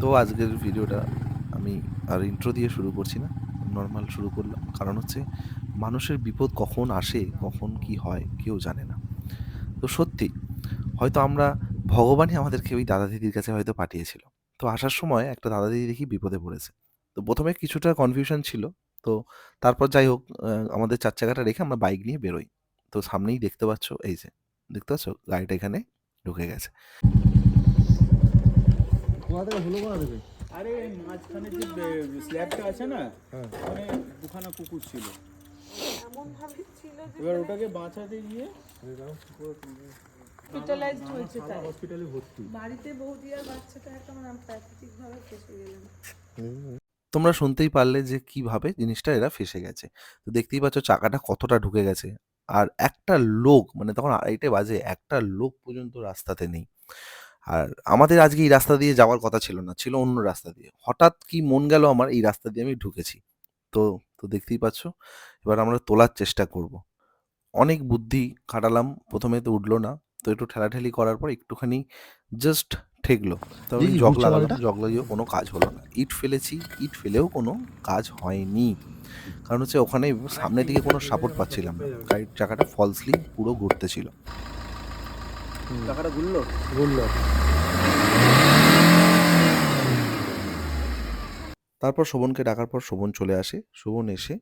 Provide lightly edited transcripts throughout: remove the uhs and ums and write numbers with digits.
তো আজকের ভিডিওটা আমি আর ইন্ট্রো দিয়ে শুরু করছি না, নর্মাল শুরু করলাম। কারণ হচ্ছে মানুষের বিপদ কখন আসে, কখন কি হয় কেউ জানে না। তো সত্যি হয়তো আমরা ভগবানই আমাদেরকে ওই দাদা দিদির কাছে হয়তো পাঠিয়েছিল। তো আসার সময় একটা দাদা দিদি দেখি বিপদে পড়েছে। তো ১ম এ কিছুটা কনফিউশন ছিল। তো তারপর যাই হোক আমাদের ৪ চাকাটা রেখে আমরা বাইক নিয়ে বেরোই। তো সামনেই দেখতে পাচ্ছ, এই যে দেখতে পাচ্ছ গাড়িটা এখানে ঢুকে গেছে। আরে মাঝখানে যে স্ল্যাবটা আছে না, ওখানে দুখানা কুকুর ছিল। এবার ওটাকে বাঁচাতে গিয়ে হসপিটালাইজড হয়েছে, তাই হসপিটালে ভর্তি। বাড়িতে বৌদি আর বাচ্চাটা একটা মানে প্রাকৃতিক ভাবে ফেসে গেলেন। তোমরা শুনতেই পারলে যে কিভাবে জিনিসটা এরা ফেঁসে গেছে। তো দেখতেই পাচ্ছ চাকাটা কতটা ঢুকে গেছে। আর একটা লোক, মানে তখন ২:৩০ বাজে, একটা লোক পর্যন্ত রাস্তাতে নেই। আর আমাদের আজকে এই রাস্তা দিয়ে যাওয়ার কথা ছিল না, ছিল অন্য রাস্তা দিয়ে। হঠাৎ কি মন গেল আমার, এই রাস্তা দিয়ে আমি ঢুকেছি। তো তো দেখতেই পাচ্ছ, এবার আমরা তোলার চেষ্টা করব। অনেক বুদ্ধি খাটালাম, ১ম এ তো উঠলো না। তো একটু ঠেলাঠেলি করার পর একটুখানি জাস্ট ঠেকলো। তারপর আমি জগ লাগালাম, জগ লাগিয়েও কোনো কাজ হলো না। ইট ফেলেছি, ইট ফেলেও কোনো কাজ হয়নি। কারণ হচ্ছে ওখানে সামনের দিকে কোনো সাপোর্ট পাচ্ছিলাম না। গাড়ির চাকাটা ফলসলি পুরো ঘুরতেছিল। টাকাটা ঘুরলো। তারপর শোভনকে ডাকার পর শোভন চলে আসে। শোভন এসে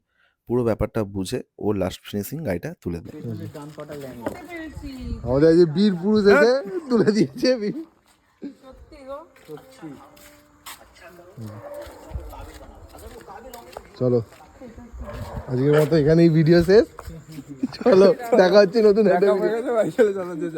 পুরো ব্যাপারটা বুঝে ও লাস্ট ফিনিশিং গাড়িটা তুলে দেয়। ডান পাটা ল্যান্ড। আমাদের এই যে বীর পুরুষ এসে তুলে দিয়েছে সত্যি গো, সত্যি। চলো আজকের মতো এখানেই ভিডিও শেষ। চলো দেখা হচ্ছে নতুন একটা video।